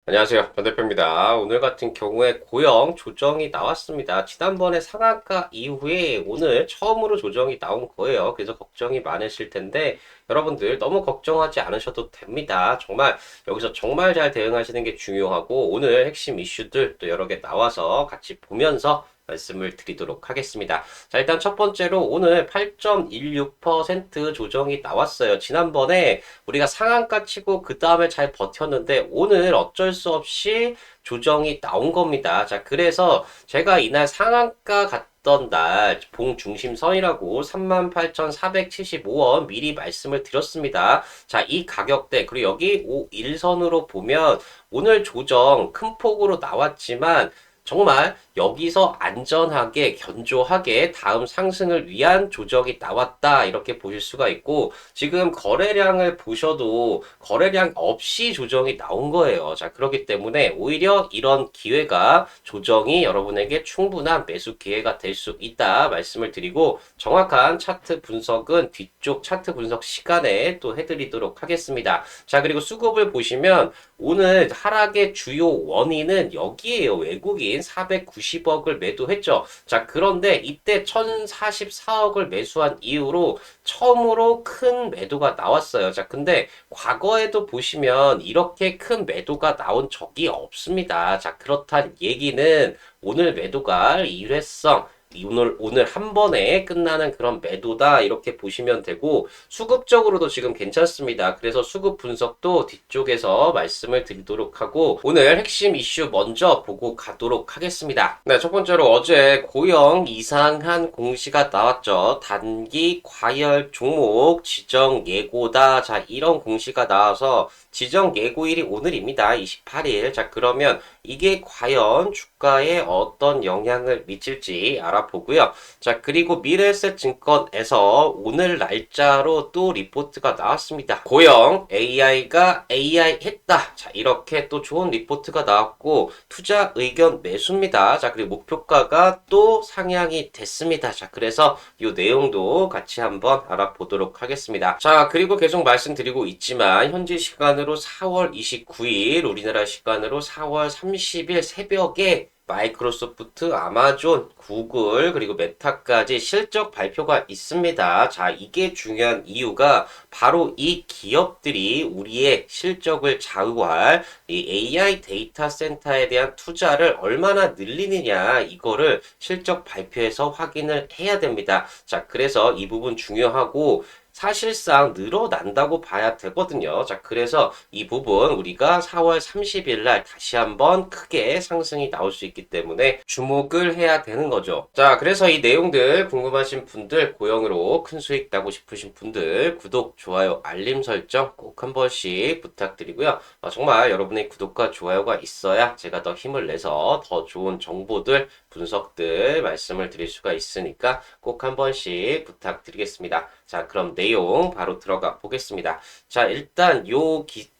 안녕하세요. 전 대표입니다. 오늘 같은 경우에 고영 조정이 나왔습니다. 지난번에 상한가 이후에 오늘 처음으로 조정이 나온 거예요. 그래서 걱정이 많으실 텐데 여러분들 너무 걱정하지 않으셔도 됩니다. 정말 여기서 정말 잘 대응하시는 게 중요하고 오늘 핵심 이슈들 또 여러 개 나와서 같이 보면서 말씀을 드리도록 하겠습니다. 자, 일단 첫 번째로 오늘 8.16% 조정이 나왔어요. 지난번에 우리가 상한가 치고 그 다음에 잘 버텼는데 오늘 어쩔 수 없이 조정이 나온 겁니다. 자, 그래서 제가 이날 상한가 갔던 날 봉중심선이라고 38,475원 미리 말씀을 드렸습니다. 자, 이 가격대 그리고 여기 5일선으로 보면 오늘 조정 큰 폭으로 나왔지만 정말 여기서 안전하게 견조하게 다음 상승을 위한 조정이 나왔다 이렇게 보실 수가 있고 지금 거래량을 보셔도 거래량 없이 조정이 나온 거예요. 자, 그렇기 때문에 오히려 이런 기회가 조정이 여러분에게 충분한 매수 기회가 될 수 있다 말씀을 드리고 정확한 차트 분석은 뒤쪽 차트 분석 시간에 또 해드리도록 하겠습니다. 자, 그리고 수급을 보시면 오늘 하락의 주요 원인은 여기에요. 외국인 490억을 매도했죠. 자, 그런데 이때 1044억을 매수한 이후로 처음으로 큰 매도가 나왔어요. 자, 근데 과거에도 보시면 이렇게 큰 매도가 나온 적이 없습니다. 자, 그렇단 얘기는 오늘 매도가 일회성 오늘 한 번에 끝나는 그런 매도다 이렇게 보시면 되고 수급적으로도 지금 괜찮습니다. 그래서 수급 분석도 뒤쪽에서 말씀을 드리도록 하고 오늘 핵심 이슈 먼저 보고 가도록 하겠습니다. 네, 첫 번째로 어제 고영 이상한 공시가 나왔죠. 단기 과열 종목 지정 예고다. 자, 이런 공시가 나와서 지정 예고일이 오늘입니다. 28일. 자, 그러면 이게 과연 주가에 어떤 영향을 미칠지 알아보고요. 자, 그리고 미래에셋 증권에서 오늘 날짜로 또 리포트가 나왔습니다. 고영 AI가 AI 했다. 자, 이렇게 또 좋은 리포트가 나왔고 투자 의견 매수입니다. 자, 그리고 목표가가 또 상향이 됐습니다. 자, 그래서 이 내용도 같이 한번 알아보도록 하겠습니다. 자, 그리고 계속 말씀드리고 있지만 현지 시간으로 4월 29일 우리나라 시간으로 4월 30일 새벽에 마이크로소프트, 아마존, 구글, 그리고 메타까지 실적 발표가 있습니다. 자, 이게 중요한 이유가 바로 이 기업들이 우리의 실적을 좌우할 이 AI 데이터 센터에 대한 투자를 얼마나 늘리느냐, 이거를 실적 발표에서 확인을 해야 됩니다. 자, 그래서 이 부분 중요하고, 사실상 늘어난다고 봐야 되거든요. 자, 그래서 이 부분 우리가 4월 30일 날 다시 한번 크게 상승이 나올 수 있기 때문에 주목을 해야 되는 거죠. 자, 그래서 이 내용들 궁금하신 분들, 고영으로 큰 수익 나고 싶으신 분들 구독, 좋아요, 알림 설정 꼭 한 번씩 부탁드리고요. 정말 여러분의 구독과 좋아요가 있어야 제가 더 힘을 내서 더 좋은 정보들, 분석들 말씀을 드릴 수가 있으니까 꼭 한 번씩 부탁드리겠습니다. 자, 그럼 내용 바로 들어가 보겠습니다. 자, 일단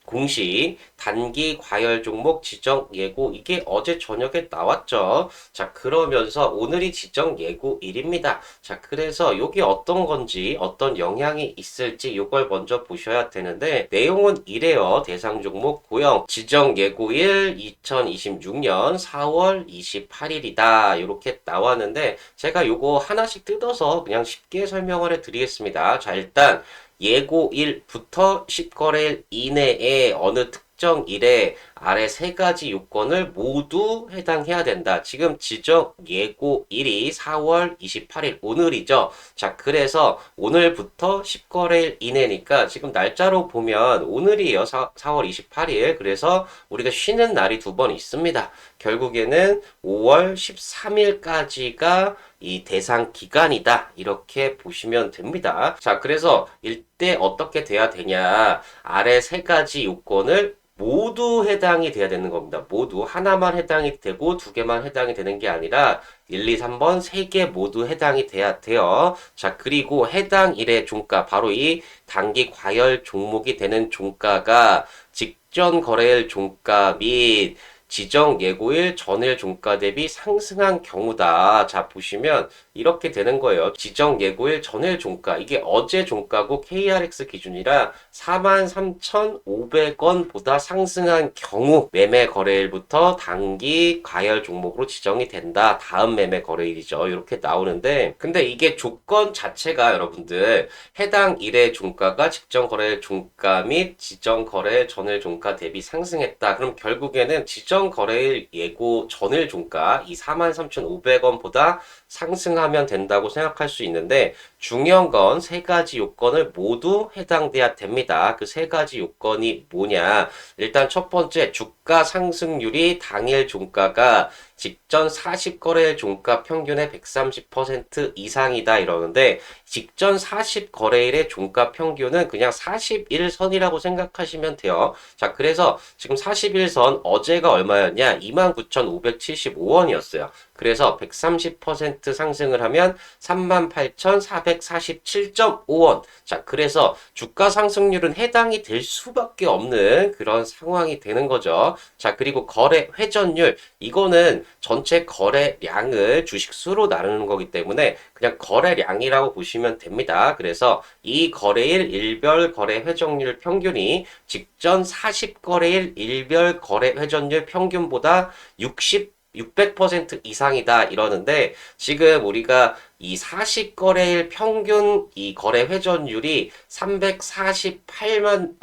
공시 단기 과열 종목 지정 예고 이게 어제 저녁에 나왔죠. 자, 그러면서 오늘이 지정 예고일입니다. 자, 그래서 요게 어떤 건지 어떤 영향이 있을지 요걸 먼저 보셔야 되는데 내용은 이래요. 대상 종목 고영 지정 예고일 2026년 4월 28일이다. 이렇게 나왔는데 제가 요거 하나씩 뜯어서 그냥 쉽게 설명을 해드리겠습니다. 자, 일단 예고일부터 10거래일 이내에 어느 특정 일에 아래 세 가지 요건을 모두 해당해야 된다. 지금 지정 예고일이 4월 28일 오늘이죠. 자, 그래서 오늘부터 10거래일 이내니까 지금 날짜로 보면 오늘이에요. 4월 28일. 그래서 우리가 쉬는 날이 두 번 있습니다. 결국에는 5월 13일까지가 이 대상 기간이다. 이렇게 보시면 됩니다. 자, 그래서 이때 어떻게 돼야 되냐. 아래 세 가지 요건을 모두 해당이 돼야 되는 겁니다. 모두 하나만 해당이 되고 두 개만 해당이 되는 게 아니라 1, 2, 3번 세 개 모두 해당이 돼야 돼요. 자, 그리고 해당 일의 종가 바로 이 단기 과열 종목이 되는 종가가 직전 거래일 종가 및 지정 예고일 전일 종가 대비 상승한 경우다. 자, 보시면 이렇게 되는 거예요. 지정 예고일 전일 종가. 이게 어제 종가고 KRX 기준이라 43,500원보다 상승한 경우 매매 거래일부터 단기 과열 종목으로 지정이 된다. 다음 매매 거래일이죠. 이렇게 나오는데 근데 이게 조건 자체가 여러분들 해당 일의 종가가 직전 거래일 종가 및 지정 거래일 전일 종가 대비 상승했다. 그럼 결국에는 지정 거래일 예고 전일 종가 이 43,500원보다 상승하면 된다고 생각할 수 있는데 중요한 건 세 가지 요건을 모두 해당돼야 됩니다. 그 세 가지 요건이 뭐냐? 일단 첫 번째 주가 상승률이 당일 종가가 직전 40거래일 종가 평균의 130% 이상이다 이러는데 직전 40거래일의 종가 평균은 그냥 41선이라고 생각하시면 돼요. 자, 그래서 지금 41선 어제가 얼마였냐? 29,575원이었어요. 그래서 130% 상승을 하면 38,447.5원. 자, 그래서 주가 상승률은 해당이 될 수밖에 없는 그런 상황이 되는 거죠. 자, 그리고 거래 회전율. 이거는 전체 거래량을 주식 수로 나누는 거기 때문에 그냥 거래량이라고 보시면 됩니다. 그래서 이 거래일 일별 거래 회전율 평균이 직전 40거래일 일별 거래 회전율 평균보다 600% 이상이다 이러는데 지금 우리가 이 40거래일 평균 이 거래 회전율이 334만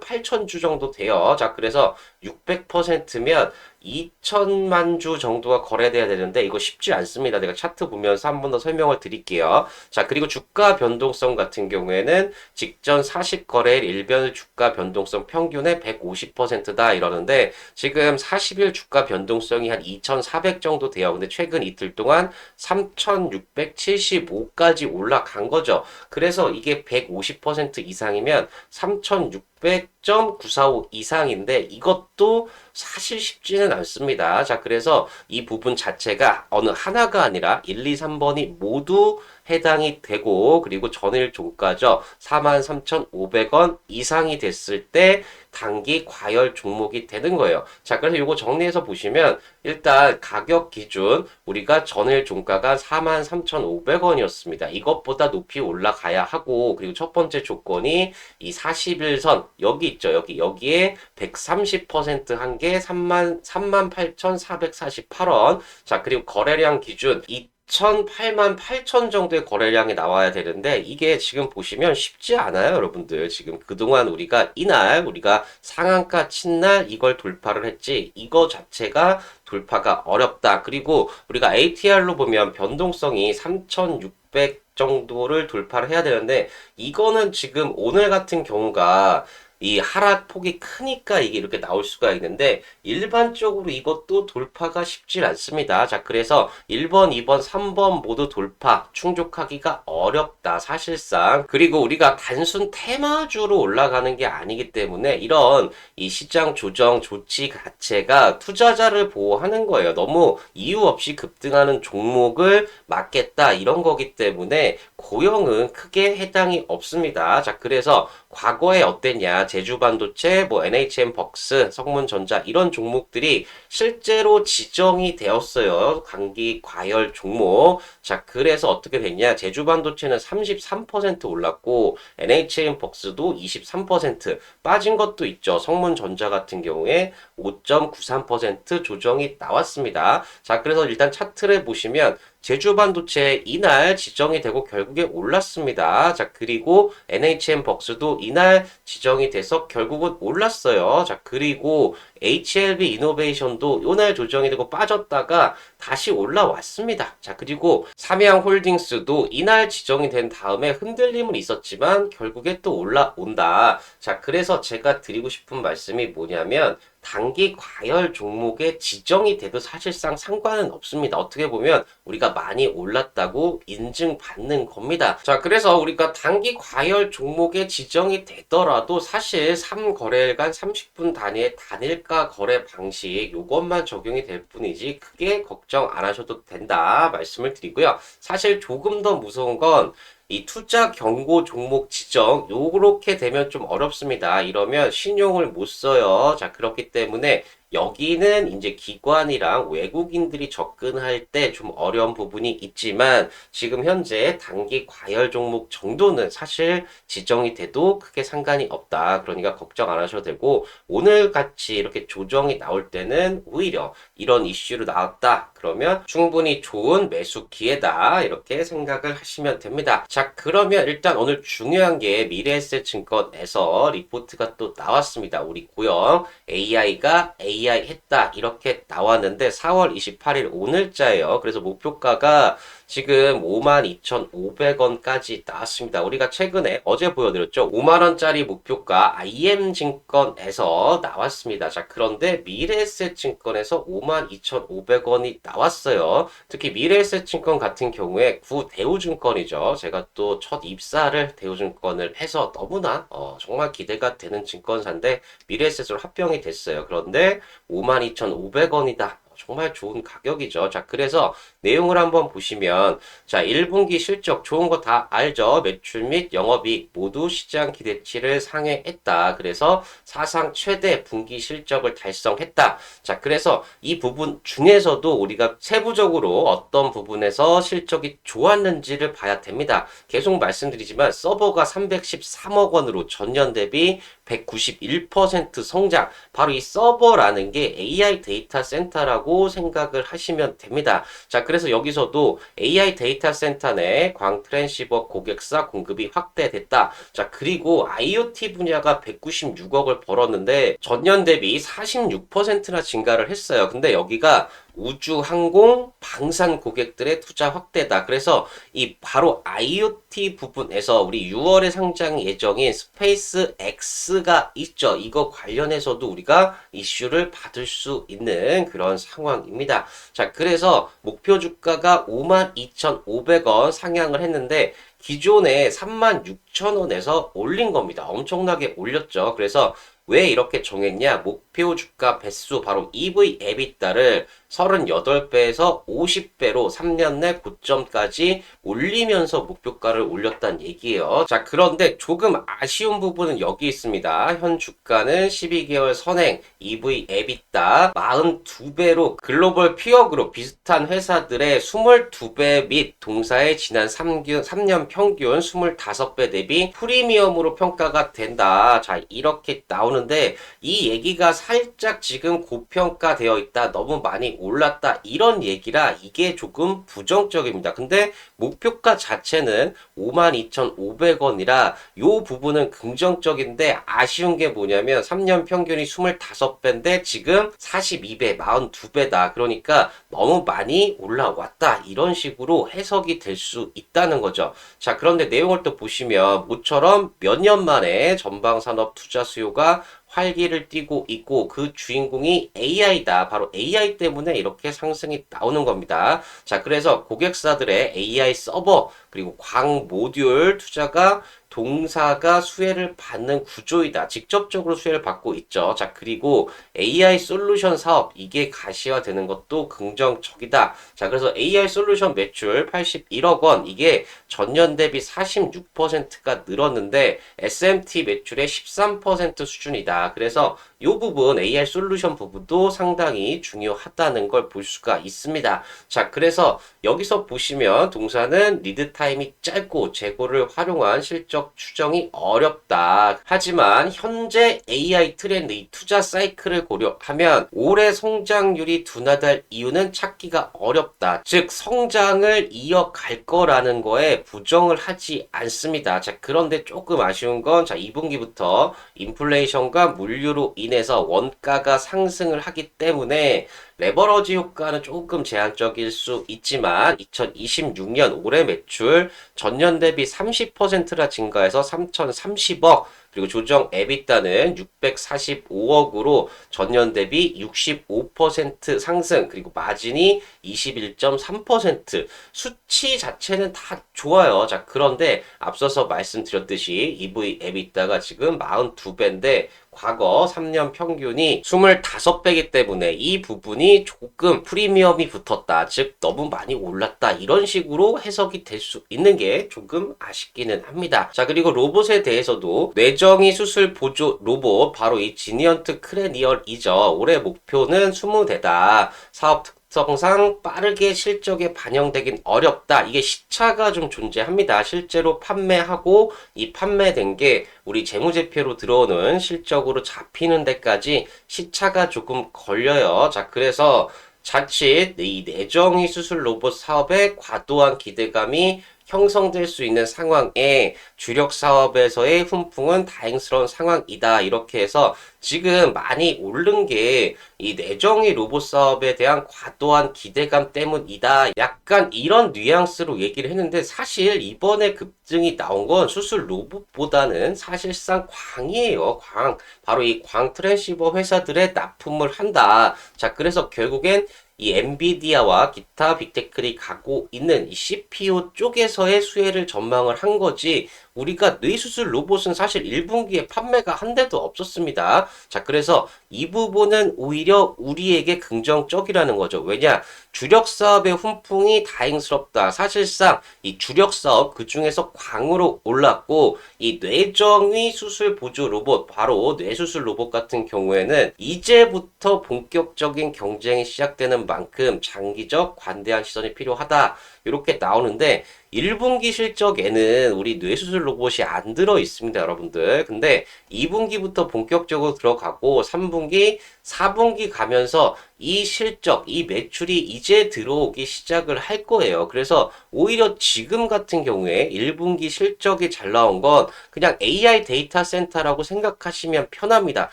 8천 주 정도 돼요. 자, 그래서 600%면 2천만 주 정도가 거래돼야 되는데 이거 쉽지 않습니다. 내가 차트 보면서 한 번 더 설명을 드릴게요. 자, 그리고 주가 변동성 같은 경우에는 직전 40거래일 일별 주가 변동성 평균의 150%다 이러는데 지금 40일 주가 변동성이 한 2,400 정도 돼요. 근데 최근 이틀 동안 3,675까지 올라간 거죠. 그래서 이게 150% 이상이면 3,600.945 이상인데 이것도 사실 쉽지는 않습니다. 자, 그래서 이 부분 자체가 어느 하나가 아니라 1, 2, 3번이 모두 해당이 되고 그리고 전일 종가죠. 43,500원 이상이 됐을 때 단기 과열 종목이 되는 거예요. 자, 그래서 이거 정리해서 보시면 일단 가격 기준 우리가 전일 종가가 43,500원이었습니다. 이것보다 높이 올라가야 하고 그리고 첫 번째 조건이 이 41선 여기 있죠. 여기에 130% 한 게 38,448원. 자, 그리고 거래량 기준 2,008만 8천 정도의 거래량이 나와야 되는데 이게 지금 보시면 쉽지 않아요, 여러분들. 지금 그동안 우리가 이날 우리가 상한가 친 날 이걸 돌파를 했지 이거 자체가 돌파가 어렵다. 그리고 우리가 ATR로 보면 변동성이 3,600 정도를 돌파를 해야 되는데 이거는 지금 오늘 같은 경우가 이 하락폭이 크니까 이게 이렇게 나올 수가 있는데 일반적으로 이것도 돌파가 쉽지 않습니다. 자, 그래서 1번, 2번, 3번 모두 돌파 충족하기가 어렵다 사실상. 그리고 우리가 단순 테마주로 올라가는 게 아니기 때문에 이런 이 시장 조정 조치 자체가 투자자를 보호하는 거예요. 너무 이유 없이 급등하는 종목을 막겠다 이런 거기 때문에 고용은 크게 해당이 없습니다. 자, 그래서 과거에 어땠냐? 제주반도체, 뭐 NHN 벅스, 성문전자 이런 종목들이 실제로 지정이 되었어요. 단기 과열 종목. 자, 그래서 어떻게 됐냐? 제주반도체는 33% 올랐고 NHN 벅스도 23% 빠진 것도 있죠. 성문전자 같은 경우에 5.93% 조정이 나왔습니다. 자, 그래서 일단 차트를 보시면 제주반도체 이날 지정이 되고 결국에 올랐습니다. 자, 그리고 NHN 벅스도 이날 지정이 돼서 결국은 올랐어요. 자, 그리고 HLB 이노베이션도 이날 조정이 되고 빠졌다가 다시 올라왔습니다. 자, 그리고 삼양홀딩스도 이날 지정이 된 다음에 흔들림은 있었지만 결국에 또 올라온다. 자, 그래서 제가 드리고 싶은 말씀이 뭐냐면 단기 과열 종목에 지정이 돼도 사실상 상관은 없습니다. 어떻게 보면 우리가 많이 올랐다고 인증받는 겁니다. 자, 그래서 우리가 단기 과열 종목에 지정이 되더라도 사실 3거래일간 30분 단위의 단일가 거래 방식 요것만 적용이 될 뿐이지 크게 걱정 안 하셔도 된다 말씀을 드리고요. 사실 조금 더 무서운 건 이 투자 경고 종목 지정 걱정. 요렇게 되면 좀 어렵습니다. 이러면 신용을 못 써요. 자, 그렇기 때문에 여기는 이제 기관이랑 외국인들이 접근할 때 좀 어려운 부분이 있지만 지금 현재 단기 과열 종목 정도는 사실 지정이 돼도 크게 상관이 없다. 그러니까 걱정 안 하셔도 되고 오늘 같이 이렇게 조정이 나올 때는 오히려 이런 이슈로 나왔다. 그러면 충분히 좋은 매수 기회다. 이렇게 생각을 하시면 됩니다. 자, 그러면 일단 오늘 중요한 게 미래에셋증권에서 리포트가 또 나왔습니다. 우리 고영 AI가 AI 했다. 이렇게 나왔는데 4월 28일 오늘자예요. 그래서 목표가가 지금 52,500원까지 나왔습니다. 우리가 최근에 어제 보여드렸죠. 5만원짜리 목표가 IM증권에서 나왔습니다. 자, 그런데 미래에셋증권에서 52,500원이 나왔어요. 특히 미래에셋증권 같은 경우에 구대우증권이죠. 제가 또 첫 입사를 대우증권을 해서 너무나 정말 기대가 되는 증권사인데 미래에셋으로 합병이 됐어요. 그런데 52,500원이다. 정말 좋은 가격이죠. 자, 그래서 내용을 한번 보시면 자, 1분기 실적 좋은 거 다 알죠. 매출 및 영업이익 모두 시장 기대치를 상회했다. 그래서 사상 최대 분기 실적을 달성했다. 자, 그래서 이 부분 중에서도 우리가 세부적으로 어떤 부분에서 실적이 좋았는지를 봐야 됩니다. 계속 말씀드리지만 서버가 313억 원으로 전년 대비 191% 성장. 바로 이 서버라는 게 AI 데이터 센터라고 생각을 하시면 됩니다. 자, 그래서 여기서도 AI 데이터 센터 내 광 트랜시버 고객사 공급이 확대됐다. 자, 그리고 IoT 분야가 196억을 벌었는데 전년 대비 46%나 증가를 했어요. 근데 여기가 우주, 항공, 방산 고객들의 투자 확대다. 그래서 이 바로 IoT 부분에서 우리 6월에 상장 예정인 스페이스 X가 있죠. 이거 관련해서도 우리가 이슈를 받을 수 있는 그런 상황입니다. 자, 그래서 목표 주가가 52,500원 상향을 했는데 기존에 36,000원에서 올린 겁니다. 엄청나게 올렸죠. 그래서 왜 이렇게 정했냐? 목표 주가 배수 바로 EV 에비타를 38배에서 50배로 3년 내 고점까지 올리면서 목표가를 올렸다는 얘기예요. 자, 그런데 조금 아쉬운 부분은 여기 있습니다. 현 주가는 12개월 선행 EV 에비타 42배로 글로벌 피어그룹 비슷한 회사들의 22배 및 동사의 지난 3년 평균 25배 대비 프리미엄으로 평가가 된다. 자, 이렇게 나오는데 이 얘기가 살짝 지금 고평가되어 있다. 너무 많이 올랐다. 이런 얘기라 이게 조금 부정적입니다. 근데 목표가 자체는 52,500원이라 요 부분은 긍정적인데 아쉬운 게 뭐냐면 3년 평균이 25배인데 지금 42배, 42배다. 그러니까 너무 많이 올라왔다. 이런 식으로 해석이 될 수 있다는 거죠. 자, 그런데 내용을 또 보시면 모처럼 몇 년 만에 전방산업 투자 수요가 활기를 띠고 있고 그 주인공이 AI다. 바로 AI 때문에 이렇게 상승이 나오는 겁니다. 자, 그래서 고객사들의 AI 서버 그리고 광 모듈 투자가 동사가 수혜를 받는 구조이다. 직접적으로 수혜를 받고 있죠. 자, 그리고 AI 솔루션 사업 이게 가시화되는 것도 긍정적이다. 자, 그래서 AI 솔루션 매출 81억 원 이게 전년 대비 46%가 늘었는데 SMT 매출의 13% 수준이다. 그래서 이 부분 AI 솔루션 부분도 상당히 중요하다는 걸 볼 수가 있습니다. 자, 그래서 여기서 보시면 동사는 리드 타임이 짧고 재고를 활용한 실적 추정이 어렵다. 하지만 현재 AI 트렌드 이 투자 사이클을 고려하면 올해 성장률이 둔화될 이유는 찾기가 어렵다. 즉 성장을 이어갈 거라는 거에 부정을 하지 않습니다. 자, 그런데 조금 아쉬운 건 자, 2분기부터 인플레이션과 물류로 인해서 원가가 상승을 하기 때문에 레버러지 효과는 조금 제한적일 수 있지만 2026년 올해 매출 전년 대비 30%나 증가해서 3,030억 그리고 조정 EBITDA는 645억으로 전년 대비 65% 상승, 그리고 마진이 21.3%. 수치 자체는 다 좋아요. 자, 그런데 앞서서 말씀드렸듯이 EV EBITDA가 지금 42배인데 과거 3년 평균이 25배이기 때문에 이 부분이 조금 프리미엄이 붙었다. 즉, 너무 많이 올랐다. 이런 식으로 해석이 될 수 있는 게 조금 아쉽기는 합니다. 자, 그리고 로봇에 대해서도 뇌정의 수술 보조 로봇, 바로 이 지니언트 크레니얼이죠. 올해 목표는 20대다. 사업 특성상 빠르게 실적에 반영되긴 어렵다. 이게 시차가 좀 존재합니다. 실제로 판매하고 이 판매된 게 우리 재무제표로 들어오는 실적으로 잡히는 데까지 시차가 조금 걸려요. 자, 그래서 자칫 이 뇌정의 수술 로봇 사업에 과도한 기대감이 형성될 수 있는 상황에 주력 사업에서의 훈풍은 다행스러운 상황이다. 이렇게 해서 지금 많이 오른 게 이 뇌정의 로봇 사업에 대한 과도한 기대감 때문이다. 약간 이런 뉘앙스로 얘기를 했는데, 사실 이번에 급등이 나온 건 수술 로봇보다는 사실상 광이에요. 광. 바로 이 광 트랜시버 회사들의 납품을 한다. 자, 그래서 결국엔 이 엔비디아와 기타 빅테크들이 가고 있는 이 CPU 쪽에서의 수혜를 전망을 한 거지, 우리가 뇌수술 로봇은 사실 1분기에 판매가 한 대도 없었습니다. 자, 그래서 이 부분은 오히려 우리에게 긍정적이라는 거죠. 왜냐? 주력 사업의 훈풍이 다행스럽다. 사실상 이 주력 사업 그 중에서 광으로 올랐고, 이 뇌정의 수술 보조 로봇, 바로 뇌수술 로봇 같은 경우에는 이제부터 본격적인 경쟁이 시작되는 만큼 장기적 관대한 시선이 필요하다. 이렇게 나오는데, 1분기 실적에는 우리 뇌수술 로봇이 안 들어 있습니다, 여러분들. 근데 2분기부터 본격적으로 들어가고 3분기, 4분기 가면서 이 실적, 이 매출이 이제 들어오기 시작을 할 거예요. 그래서 오히려 지금 같은 경우에 1분기 실적이 잘 나온 건 그냥 AI 데이터 센터라고 생각하시면 편합니다.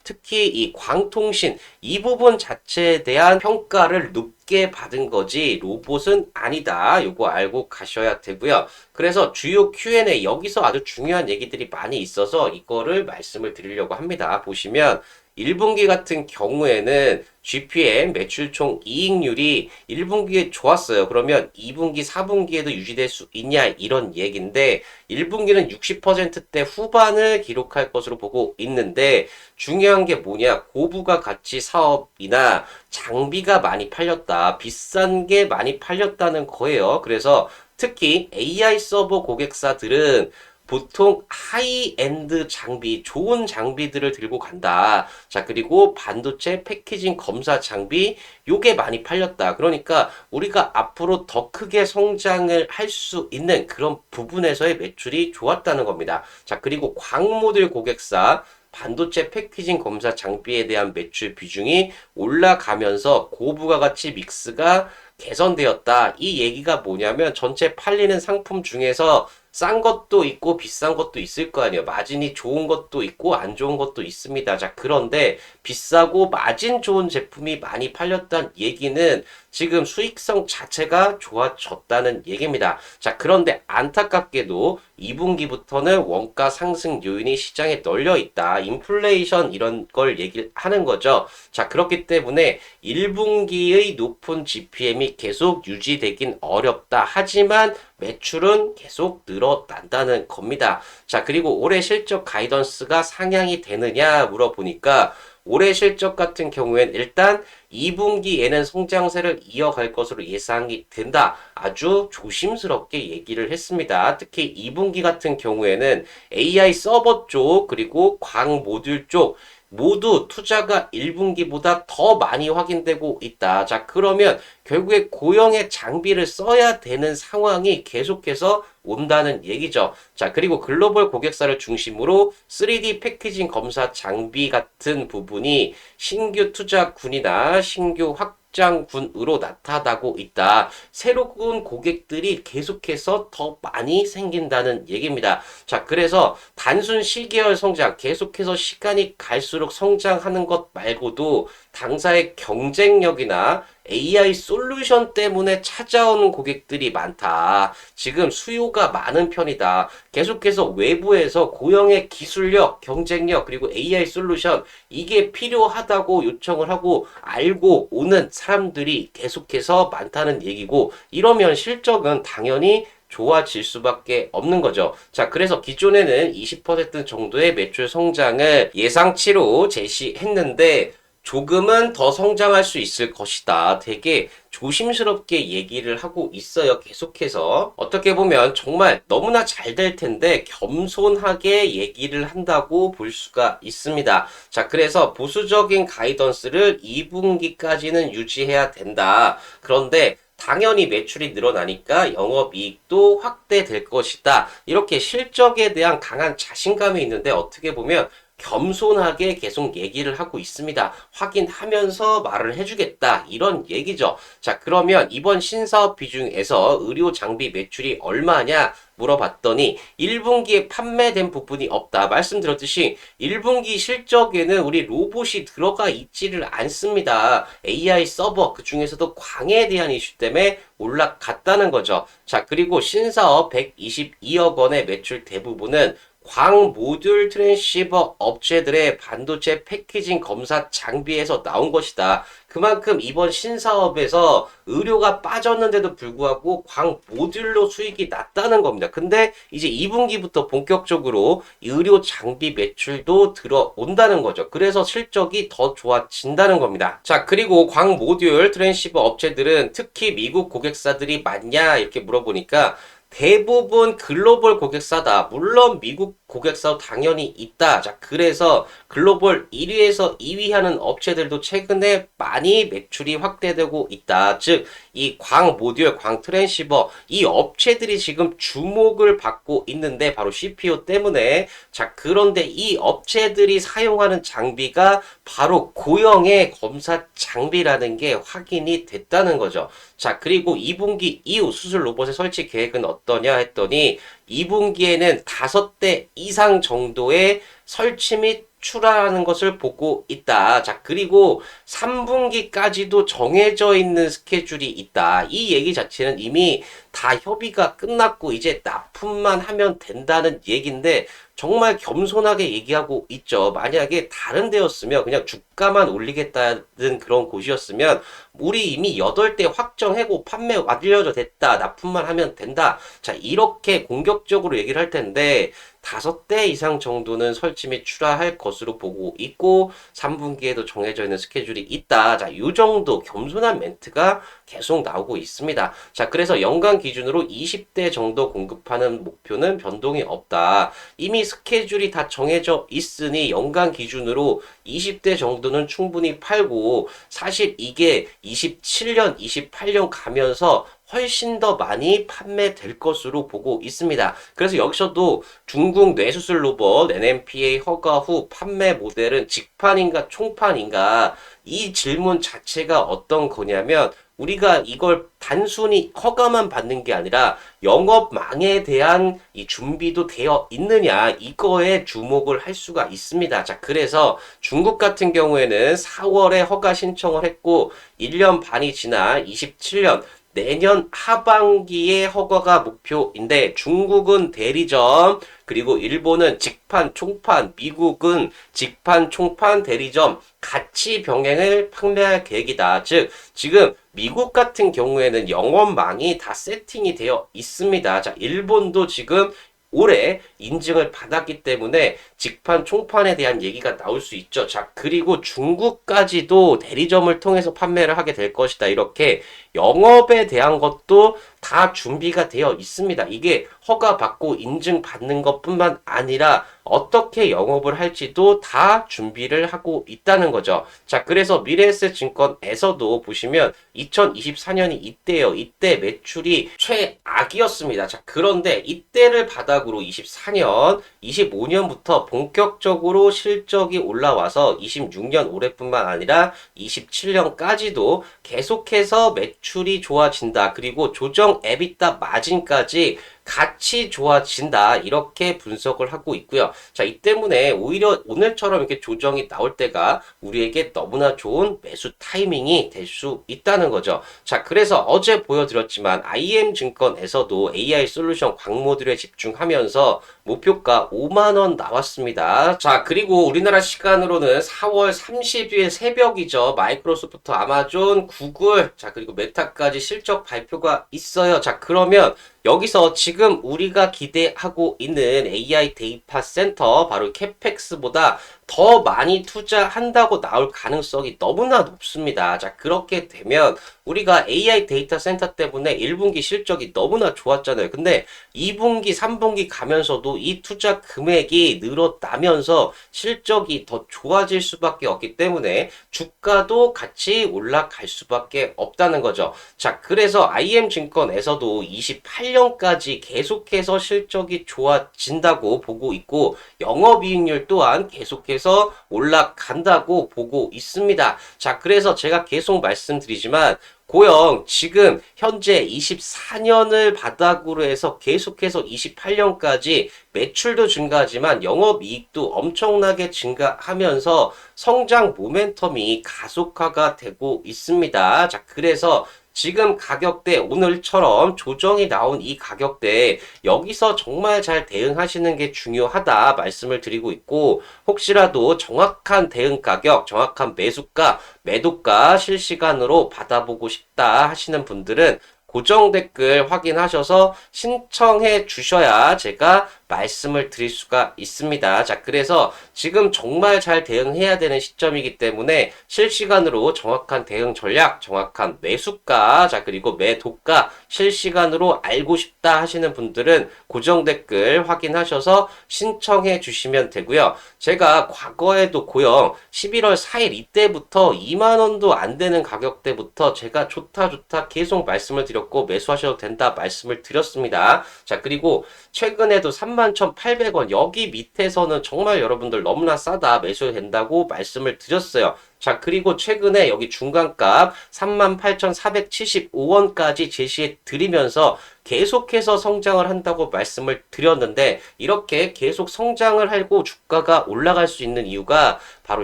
특히 이 광통신, 이 부분 자체에 대한 평가를 높게 받은 거지 로봇은 아니다. 요거 알고 가셔야 되고요. 그래서 주요 Q&A, 여기서 아주 중요한 얘기들이 많이 있어서 이거를 말씀을 드리려고 합니다. 보시면 1분기 같은 경우에는 GPM 매출 총 이익률이 1분기에 좋았어요. 그러면 2분기, 4분기에도 유지될 수 있냐, 이런 얘기인데 1분기는 60%대 후반을 기록할 것으로 보고 있는데, 중요한 게 뭐냐, 고부가 가치 사업이나 장비가 많이 팔렸다, 비싼 게 많이 팔렸다는 거예요. 그래서 특히 AI 서버 고객사들은 보통 하이엔드 장비, 좋은 장비들을 들고 간다. 자, 그리고 반도체 패키징 검사 장비, 요게 많이 팔렸다. 그러니까 우리가 앞으로 더 크게 성장을 할 수 있는 그런 부분에서의 매출이 좋았다는 겁니다. 자, 그리고 광모듈 고객사, 반도체 패키징 검사 장비에 대한 매출 비중이 올라가면서 고부가가치 믹스가 개선되었다. 이 얘기가 뭐냐면 전체 팔리는 상품 중에서 싼 것도 있고 비싼 것도 있을 거 아니에요. 마진이 좋은 것도 있고 안 좋은 것도 있습니다. 자, 그런데 비싸고 마진 좋은 제품이 많이 팔렸다는 얘기는 지금 수익성 자체가 좋아졌다는 얘기입니다. 자, 그런데 안타깝게도 2분기부터는 원가 상승 요인이 시장에 널려 있다. 인플레이션, 이런 걸 얘기를 하는 거죠. 자, 그렇기 때문에 1분기의 높은 GPM이 계속 유지되긴 어렵다. 하지만 매출은 계속 늘어난다는 겁니다. 자, 그리고 올해 실적 가이던스가 상향이 되느냐 물어보니까, 올해 실적 같은 경우엔 일단 2분기에는 성장세를 이어갈 것으로 예상이 된다. 아주 조심스럽게 얘기를 했습니다. 특히 2분기 같은 경우에는 AI 서버 쪽, 그리고 광 모듈 쪽 모두 투자가 1분기보다 더 많이 확인되고 있다. 자, 그러면 결국에 고형의 장비를 써야 되는 상황이 계속해서 온다는 얘기죠. 자, 그리고 글로벌 고객사를 중심으로 3D 패키징 검사 장비 같은 부분이 신규 투자군이나 신규 확장군으로 나타나고 있다. 새로운 고객들이 계속해서 더 많이 생긴다는 얘기입니다. 자, 그래서 단순 시계열 성장, 계속해서 시간이 갈수록 성장하는 것 말고도 당사의 경쟁력이나 AI 솔루션 때문에 찾아오는 고객들이 많다. 지금 수요가 많은 편이다. 계속해서 외부에서 고용의 기술력, 경쟁력, 그리고 AI 솔루션 이게 필요하다고 요청을 하고 알고 오는 사람들이 계속해서 많다는 얘기고, 이러면 실적은 당연히 좋아질 수밖에 없는 거죠. 자, 그래서 기존에는 20% 정도의 매출 성장을 예상치로 제시했는데 조금은 더 성장할 수 있을 것이다. 되게 조심스럽게 얘기를 하고 있어요. 계속해서. 어떻게 보면 정말 너무나 잘 될 텐데 겸손하게 얘기를 한다고 볼 수가 있습니다. 자, 그래서 보수적인 가이던스를 2분기까지는 유지해야 된다. 그런데 당연히 매출이 늘어나니까 영업이익도 확대될 것이다. 이렇게 실적에 대한 강한 자신감이 있는데 어떻게 보면 겸손하게 계속 얘기를 하고 있습니다. 확인하면서 말을 해주겠다. 이런 얘기죠. 자, 그러면 이번 신사업 비중에서 의료 장비 매출이 얼마냐 물어봤더니 1분기에 판매된 부분이 없다. 말씀드렸듯이 1분기 실적에는 우리 로봇이 들어가 있지를 않습니다. AI 서버 그 중에서도 광에 대한 이슈 때문에 올라갔다는 거죠. 자, 그리고 신사업 122억 원의 매출 대부분은 광 모듈 트랜시버 업체들의 반도체 패키징 검사 장비에서 나온 것이다. 그만큼 이번 신사업에서 의료가 빠졌는데도 불구하고 광 모듈로 수익이 났다는 겁니다. 근데 이제 2분기부터 본격적으로 의료 장비 매출도 들어온다는 거죠. 그래서 실적이 더 좋아진다는 겁니다. 자, 그리고 광 모듈 트랜시버 업체들은 특히 미국 고객사들이 많냐 이렇게 물어보니까 대부분 글로벌 고객사다. 물론 미국 고객사도 당연히 있다. 자, 그래서 글로벌 1위에서 2위 하는 업체들도 최근에 많이 매출이 확대되고 있다. 즉, 이 광 모듈, 광 트랜시버, 이 업체들이 지금 주목을 받고 있는데 바로 CPU 때문에. 자, 그런데 이 업체들이 사용하는 장비가 바로 고영의 검사 장비라는 게 확인이 됐다는 거죠. 자, 그리고 2분기 이후 수술 로봇의 설치 계획은 어떠냐 했더니 2분기에는 5대 이상 정도의 설치 및 출하하는 것을 보고 있다. 자, 그리고 3분기까지도 정해져 있는 스케줄이 있다. 이 얘기 자체는 이미 다 협의가 끝났고 이제 납품만 하면 된다는 얘기인데 정말 겸손하게 얘기하고 있죠. 만약에 다른 데였으면 그냥 주가만 올리겠다는 그런 곳이었으면 우리 이미 8대 확정하고 판매 완료도 됐다. 납품만 하면 된다. 자, 이렇게 공격적으로 얘기를 할 텐데 5대 이상 정도는 설치 및 출하할 것으로 보고 있고 3분기에도 정해져 있는 스케줄이 있다. 자, 이 정도 겸손한 멘트가 계속 나오고 있습니다. 자, 그래서 연간 기준으로 20대 정도 공급하는 목표는 변동이 없다. 이미 스케줄이 다 정해져 있으니 연간 기준으로 20대 정도는 충분히 팔고 사실 이게 27년, 28년 가면서 훨씬 더 많이 판매될 것으로 보고 있습니다. 그래서 여기서도 중국 뇌수술 로봇 NMPA 허가 후 판매 모델은 직판인가 총판인가 이 질문 자체가 어떤 거냐면 우리가 이걸 단순히 허가만 받는 게 아니라 영업망에 대한 이 준비도 되어 있느냐 이거에 주목을 할 수가 있습니다. 자, 그래서 중국 같은 경우에는 4월에 허가 신청을 했고 1년 반이 지나 27년 내년 하반기에 허가가 목표인데 중국은 대리점, 그리고 일본은 직판, 총판, 미국은 직판, 총판, 대리점 같이 병행을 판매할 계획이다. 즉, 지금 미국 같은 경우에는 영업망이 다 세팅이 되어 있습니다. 자, 일본도 지금 올해 인증을 받았기 때문에 직판, 총판에 대한 얘기가 나올 수 있죠. 자, 그리고 중국까지도 대리점을 통해서 판매를 하게 될 것이다. 이렇게 영업에 대한 것도 다 준비가 되어 있습니다. 이게 허가받고 인증받는 것뿐만 아니라 어떻게 영업을 할지도 다 준비를 하고 있다는 거죠. 자, 그래서 미래에셋증권에서도 보시면 2024년이 이때예요. 이때 매출이 최악이었습니다. 자, 그런데 이때를 바닥으로 24년, 25년부터 본격적으로 실적이 올라와서 26년 올해뿐만 아니라 27년까지도 계속해서 매출이 좋아진다. 그리고 조정 EBITDA 마진까지 같이 좋아진다. 이렇게 분석을 하고 있고요. 자, 이 때문에 오히려 오늘처럼 이렇게 조정이 나올 때가 우리에게 너무나 좋은 매수 타이밍이 될 수 있다는 거죠. 자, 그래서 어제 보여드렸지만 IM증권에서도 AI 솔루션 광모듈에 집중하면서 목표가 5만 원 나왔습니다. 자, 그리고 우리나라 시간으로는 4월 30일 새벽이죠. 마이크로소프트, 아마존, 구글, 자, 그리고 메타까지 실적 발표가 있어요. 자, 그러면 여기서 지금 우리가 기대하고 있는 AI 데이터 센터, 바로 캐펙스보다 더 많이 투자한다고 나올 가능성이 너무나 높습니다. 자, 그렇게 되면 우리가 AI 데이터 센터 때문에 1분기 실적이 너무나 좋았잖아요. 근데 2분기, 3분기 가면서도 이 투자 금액이 늘어나면서 실적이 더 좋아질 수밖에 없기 때문에 주가도 같이 올라갈 수밖에 없다는 거죠. 자, 그래서 IM증권에서도 28년까지 계속해서 실적이 좋아진다고 보고 있고 영업이익률 또한 계속해서 올라간다고 보고 있습니다. 자, 그래서 제가 계속 말씀드리지만 고영 지금 현재 24년을 바닥으로 해서 계속해서 28년까지 매출도 증가하지만 영업이익도 엄청나게 증가하면서 성장 모멘텀이 가속화가 되고 있습니다. 자, 그래서 지금 가격대 오늘처럼 조정이 나온 이 가격대에 여기서 정말 잘 대응하시는 게 중요하다 말씀을 드리고 있고 혹시라도 정확한 대응 가격, 정확한 매수가, 매도가 실시간으로 받아보고 싶다 하시는 분들은 고정 댓글 확인하셔서 신청해 주셔야 제가 말씀을 드릴 수가 있습니다. 자, 그래서 지금 정말 잘 대응해야 되는 시점이기 때문에 실시간으로 정확한 대응 전략, 정확한 매수가, 자, 그리고 매도가 실시간으로 알고 싶다 하시는 분들은 고정 댓글 확인하셔서 신청해 주시면 되고요. 제가 과거에도 고영 11월 4일 이때부터 2만 원도 안 되는 가격대부터 제가 좋다 계속 말씀을 드렸고 매수하셔도 된다 말씀을 드렸습니다. 자, 그리고 최근에도 31,800원 여기 밑에서는 정말 여러분들 너무나 싸다 매수해도 된다고 말씀을 드렸어요. 자, 그리고 최근에 여기 중간값 38,475원까지 제시해 드리면서 계속해서 성장을 한다고 말씀을 드렸는데 이렇게 계속 성장을 하고 주가가 올라갈 수 있는 이유가 바로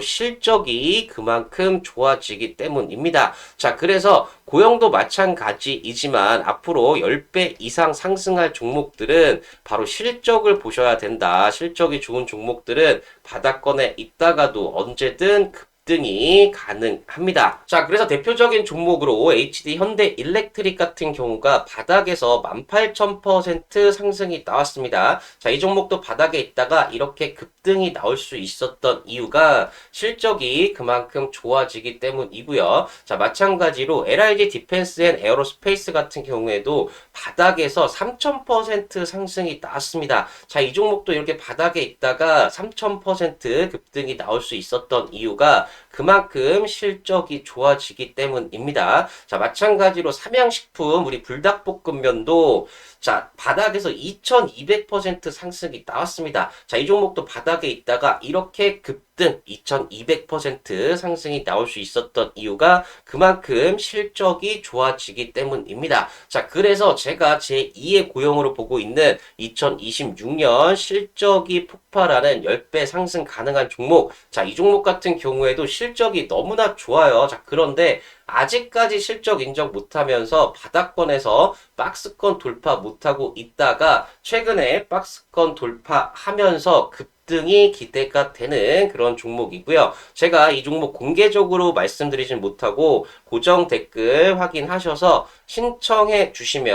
실적이 그만큼 좋아지기 때문입니다. 자, 그래서 고영도 마찬가지이지만 앞으로 10배 이상 상승할 종목들은 바로 실적을 보셔야 된다. 실적이 좋은 종목들은 바닥권에 있다가도 언제든 등이 가능합니다. 자, 그래서 대표적인 종목으로 HD 현대 일렉트릭 같은 경우가 바닥에서 18,000% 상승이 나왔습니다. 자, 이 종목도 바닥에 있다가 이렇게 급등이 나올 수 있었던 이유가 실적이 그만큼 좋아지기 때문이고요. 자, 마찬가지로 LIG 디펜스 앤 에어로스페이스 같은 경우에도 바닥에서 3,000% 상승이 나왔습니다. 자, 이 종목도 이렇게 바닥에 있다가 3,000% 급등이 나올 수 있었던 이유가 그만큼 실적이 좋아지기 때문입니다. 자, 마찬가지로 삼양식품 우리 불닭볶음면도 자, 바닥에서 2200% 상승이 나왔습니다. 자, 이 종목도 바닥에 있다가 이렇게 급등 2200% 상승이 나올 수 있었던 이유가 그만큼 실적이 좋아지기 때문입니다. 자, 그래서 제가 제2의 고용으로 보고 있는 2026년 실적이 폭발하는 10배 상승 가능한 종목. 자, 이 종목 같은 경우에도 실적이 너무나 좋아요. 자, 그런데 아직까지 실적 인정 못하면서 바닥권에서 박스권 돌파 못하고 있다가 최근에 박스권 돌파하면서 급등이 기대가 되는 그런 종목이고요. 제가 이 종목 공개적으로 말씀드리진 못하고 고정 댓글 확인하셔서 신청해 주신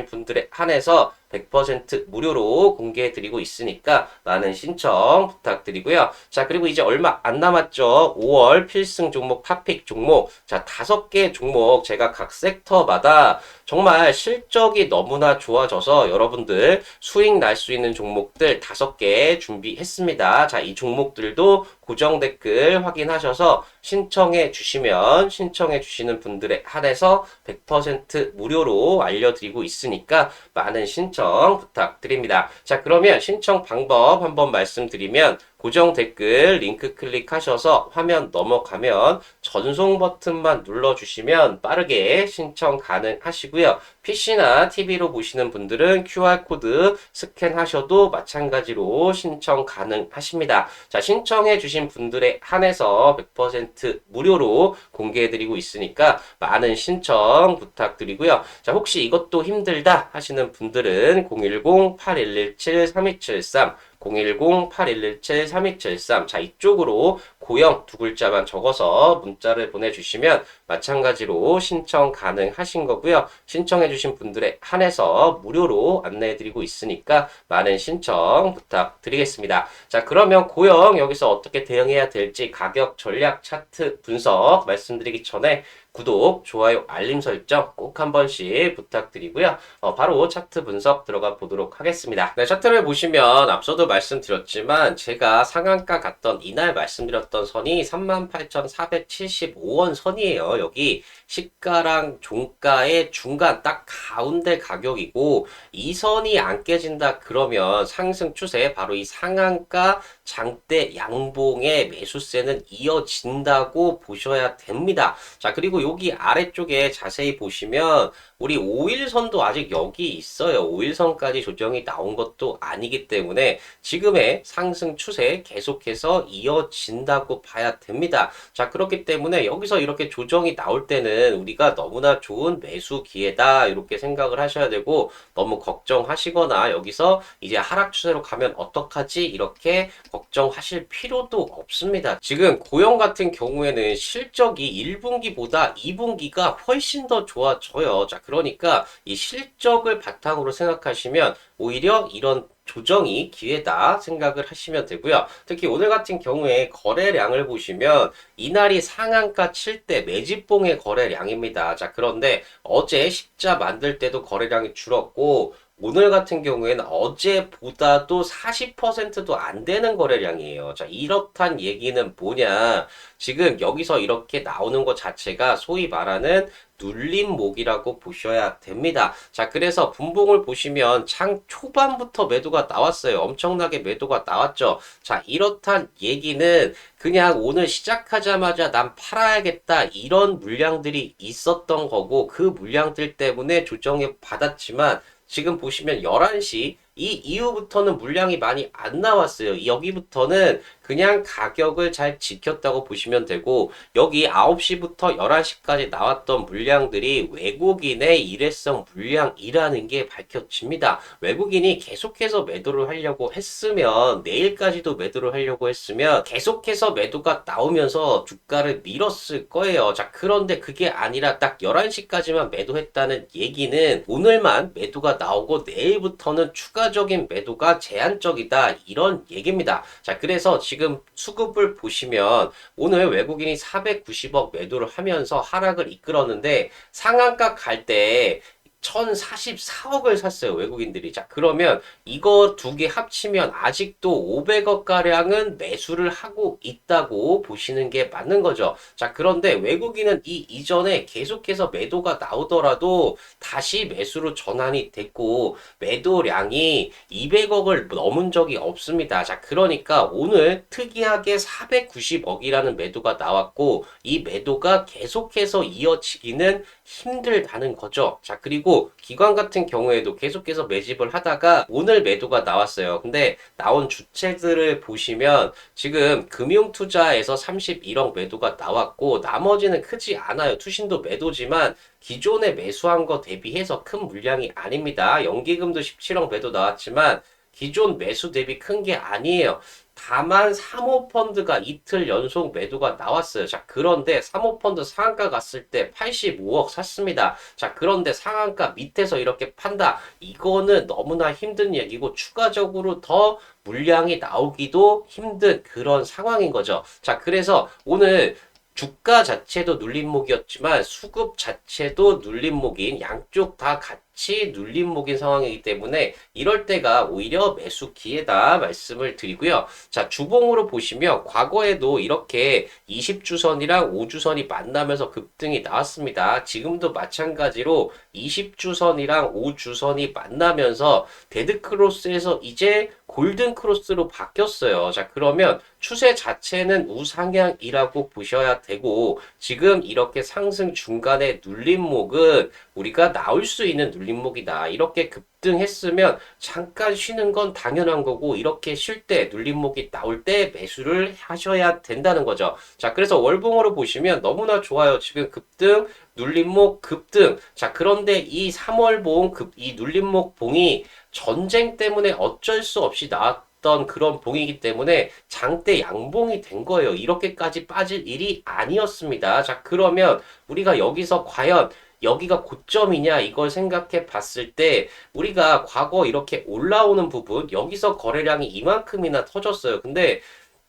분들에 한해서 100% 무료로 공개해드리고 있으니까 많은 신청 부탁드리고요. 자, 그리고 이제 얼마 안 남았죠. 5월 필승 종목, 탑픽 종목. 자, 5개 종목 제가 각 섹터마다 정말 실적이 너무나 좋아져서 여러분들 수익 날 수 있는 종목들 5개 준비했습니다. 자, 이 종목들도 고정 댓글 확인하셔서 신청해 주시는 분들에 한해서 100% 무료로 알려드리고 있으니까 많은 신청 부탁드립니다. 자, 그러면 신청 방법 한번 말씀드리면 고정 댓글 링크 클릭하셔서 화면 넘어가면 전송 버튼만 눌러주시면 빠르게 신청 가능하시고요. PC나 TV로 보시는 분들은 QR코드 스캔하셔도 마찬가지로 신청 가능하십니다. 자, 신청해 주신 분들에 한해서 100% 무료로 공개해드리고 있으니까 많은 신청 부탁드리고요. 자, 혹시 이것도 힘들다 하시는 분들은 010-8117-3273 010-8117-3273 자, 이쪽으로 고영 두 글자만 적어서 문자를 보내주시면 마찬가지로 신청 가능하신 거고요. 신청해주신 분들에 한해서 무료로 안내해드리고 있으니까 많은 신청 부탁드리겠습니다. 자, 그러면 고영 여기서 어떻게 대응해야 될지 가격 전략 차트 분석 말씀드리기 전에 구독, 좋아요, 알림 설정 꼭 한 번씩 부탁드리고요. 바로 차트 분석 들어가 보도록 하겠습니다. 네, 차트를 보시면 앞서도 말씀드렸지만 제가 상한가 갔던 이날 말씀드렸던 선이 38,475원 선이에요. 여기 시가랑 종가의 중간 딱 가운데 가격이고 이 선이 안 깨진다 그러면 상승 추세 바로 이 상한가 장대 양봉의 매수세는 이어진다고 보셔야 됩니다. 자, 그리고 여기 아래쪽에 자세히 보시면 우리 5일선도 아직 여기 있어요. 5일선까지 조정이 나온 것도 아니기 때문에 지금의 상승 추세 계속해서 이어진다고 봐야 됩니다. 자, 그렇기 때문에 여기서 이렇게 조정이 나올 때는 우리가 너무나 좋은 매수 기회다 이렇게 생각을 하셔야 되고 너무 걱정하시거나 여기서 이제 하락 추세로 가면 어떡하지 이렇게 걱정하실 필요도 없습니다. 지금 고영 같은 경우에는 실적이 1분기보다 2분기가 훨씬 더 좋아져요. 자, 그러니까 이 실적을 바탕으로 생각하시면 오히려 이런 조정이 기회다 생각을 하시면 되고요. 특히 오늘 같은 경우에 거래량을 보시면 이날이 상한가 칠 때 매집봉의 거래량입니다. 자, 그런데 어제 십자 만들 때도 거래량이 줄었고 오늘 같은 경우에는 어제보다도 40%도 안 되는 거래량이에요. 자, 이렇단 얘기는 뭐냐. 지금 여기서 이렇게 나오는 것 자체가 소위 말하는 눌림목이라고 보셔야 됩니다. 자, 그래서 분봉을 보시면 장 초반부터 매도가 나왔어요. 엄청나게 매도가 나왔죠. 자, 이렇단 얘기는 그냥 오늘 시작하자마자 난 팔아야겠다 이런 물량들이 있었던 거고 그 물량들 때문에 조정을 받았지만 지금 보시면 11시 이 이후부터는 물량이 많이 안 나왔어요. 여기부터는 그냥 가격을 잘 지켰다고 보시면 되고 여기 9시부터 11시까지 나왔던 물량들이 외국인의 일회성 물량이라는 게 밝혀집니다. 외국인이 계속해서 매도를 하려고 했으면 내일까지도 매도를 하려고 했으면 계속해서 매도가 나오면서 주가를 밀었을 거예요. 자, 그런데 그게 아니라 딱 11시까지만 매도했다는 얘기는 오늘만 매도가 나오고 내일부터는 추가적인 매도가 제한적이다 이런 얘기입니다. 자, 그래서 지금 수급을 보시면 오늘 외국인이 490억 매도를 하면서 하락을 이끌었는데 상한가 갈 때 1044억을 샀어요, 외국인들이. 자, 그러면 이거 두 개 합치면 아직도 500억 가량은 매수를 하고 있다고 보시는 게 맞는 거죠. 자, 그런데 외국인은 이 이전에 계속해서 매도가 나오더라도 다시 매수로 전환이 됐고 매도량이 200억을 넘은 적이 없습니다. 자, 그러니까 오늘 특이하게 490억이라는 매도가 나왔고 이 매도가 계속해서 이어지기는 힘들다는 거죠. 자, 그리고 기관 같은 경우에도 계속해서 매집을 하다가 오늘 매도가 나왔어요. 근데 나온 주체들을 보시면 지금 금융투자에서 31억 매도가 나왔고 나머지는 크지 않아요. 투신도 매도지만 기존에 매수한 거 대비해서 큰 물량이 아닙니다. 연기금도 17억 매도 나왔지만 기존 매수 대비 큰 게 아니에요. 다만 사모펀드가 이틀 연속 매도가 나왔어요. 자, 그런데 사모펀드 상한가 갔을 때 85억 샀습니다. 자, 그런데 상한가 밑에서 이렇게 판다. 이거는 너무나 힘든 얘기고 추가적으로 더 물량이 나오기도 힘든 그런 상황인 거죠. 자, 그래서 오늘 주가 자체도 눌림목이었지만 수급 자체도 눌림목인 양쪽 다 같이 눌림목인 상황이기 때문에 이럴 때가 오히려 매수 기회다 말씀을 드리고요. 자, 주봉으로 보시면 과거에도 이렇게 20주선이랑 5주선이 만나면서 급등이 나왔습니다. 지금도 마찬가지로 20주선이랑 5주선이 만나면서 데드크로스에서 이제 골든 크로스로 바뀌었어요. 자, 그러면 추세 자체는 우상향이라고 보셔야 되고, 지금 이렇게 상승 중간에 눌림목은 우리가 나올 수 있는 눌림목이다. 이렇게 급등했으면 잠깐 쉬는 건 당연한 거고, 이렇게 쉴 때 눌림목이 나올 때 매수를 하셔야 된다는 거죠. 자, 그래서 월봉으로 보시면 너무나 좋아요. 지금 급등, 눌림목, 급등. 자, 그런데 이 3월봉, 이 눌림목 봉이 전쟁 때문에 어쩔 수 없이 나왔던 그런 봉이기 때문에 장대 양봉이 된 거예요. 이렇게까지 빠질 일이 아니었습니다. 자, 그러면 우리가 여기서 과연 여기가 고점이냐 이걸 생각해 봤을 때 우리가 과거 이렇게 올라오는 부분 여기서 거래량이 이만큼이나 터졌어요. 근데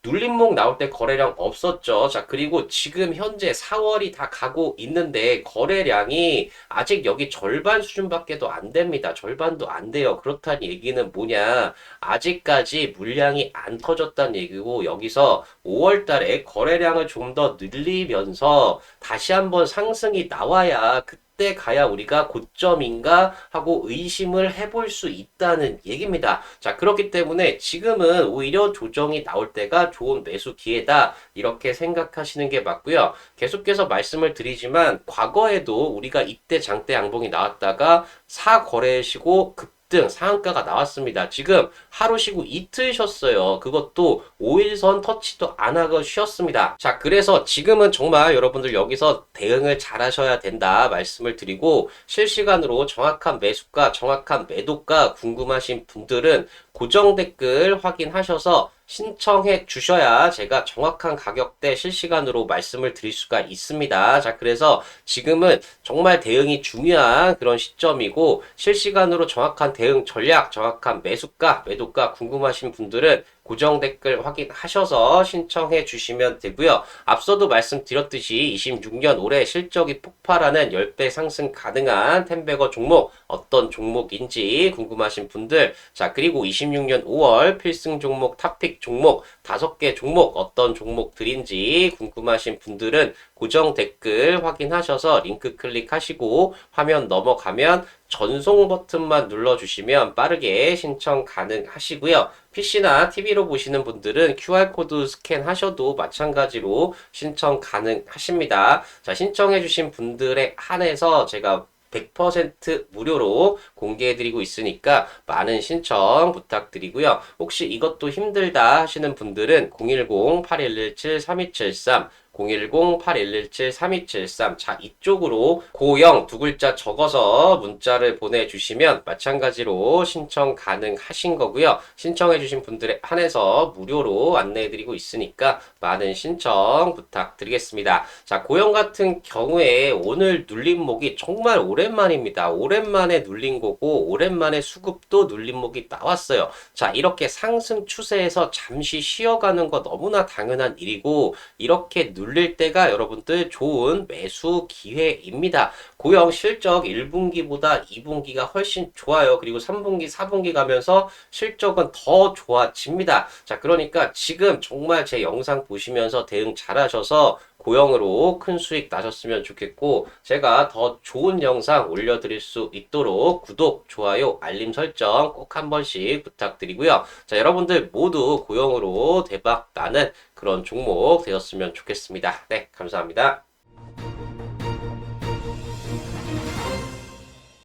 눌림목 나올 때 거래량 없었죠. 자, 그리고 지금 현재 4월이 다 가고 있는데 거래량이 아직 여기 절반 수준밖에도 안 됩니다. 절반도 안 돼요. 그렇다는 얘기는 뭐냐? 아직까지 물량이 안 터졌다는 얘기고 여기서 5월 달에 거래량을 좀 더 늘리면서 다시 한번 상승이 나와야 그때 가야 우리가 고점인가 하고 의심을 해볼 수 있다는 얘기입니다. 자, 그렇기 때문에 지금은 오히려 조정이 나올 때가 좋은 매수 기회다. 이렇게 생각하시는 게 맞고요. 계속해서 말씀을 드리지만 과거에도 우리가 이때 장대 양봉이 나왔다가 사거래시고 급등 상한가가 나왔습니다. 지금 하루 쉬고 이틀 쉬었어요. 그것도 5일선 터치도 안 하고 쉬었습니다. 자, 그래서 지금은 정말 여러분들 여기서 대응을 잘 하셔야 된다 말씀을 드리고 실시간으로 정확한 매수가, 정확한 매도가 궁금하신 분들은 고정 댓글 확인하셔서 신청해 주셔야 제가 정확한 가격대 실시간으로 말씀을 드릴 수가 있습니다. 자, 그래서 지금은 정말 대응이 중요한 그런 시점이고 실시간으로 정확한 대응 전략, 정확한 매수가, 매도가 궁금하신 분들은 고정 댓글 확인하셔서 신청해 주시면 되고요. 앞서도 말씀드렸듯이 26년 올해 실적이 폭발하는 10배 상승 가능한 텐베거 종목 어떤 종목인지 궁금하신 분들 자 그리고 26년 5월 필승 종목 탑픽 종목 5개 종목 어떤 종목들인지 궁금하신 분들은 고정 댓글 확인하셔서 링크 클릭하시고 화면 넘어가면 전송 버튼만 눌러주시면 빠르게 신청 가능하시고요. PC나 TV로 보시는 분들은 QR코드 스캔하셔도 마찬가지로 신청 가능하십니다. 자, 신청해주신 분들에 한해서 제가 100% 무료로 공개해드리고 있으니까 많은 신청 부탁드리고요. 혹시 이것도 힘들다 하시는 분들은 010-8117-3273 010-8117-3273 자 이쪽으로 고영 두 글자 적어서 문자를 보내주시면 마찬가지로 신청 가능하신 거고요. 신청해주신 분들에 한해서 무료로 안내해드리고 있으니까 많은 신청 부탁드리겠습니다. 자 고영 같은 경우에 오늘 눌림목이 정말 오랜만입니다. 오랜만에 눌린 거고 오랜만에 수급도 눌림목이 나왔어요. 자 이렇게 상승 추세에서 잠시 쉬어가는 거 너무나 당연한 일이고 이렇게 눌릴 때가 여러분들 좋은 매수 기회입니다. 고영 실적 1분기보다 2분기가 훨씬 좋아요. 그리고 3분기, 4분기 가면서 실적은 더 좋아집니다. 자, 그러니까 지금 정말 제 영상 보시면서 대응 잘 하셔서 고영으로 큰 수익 나셨으면 좋겠고 제가 더 좋은 영상 올려드릴 수 있도록 구독, 좋아요, 알림 설정 꼭 한 번씩 부탁드리고요. 자, 여러분들 모두 고영으로 대박 나는 그런 종목 되었으면 좋겠습니다. 네, 감사합니다.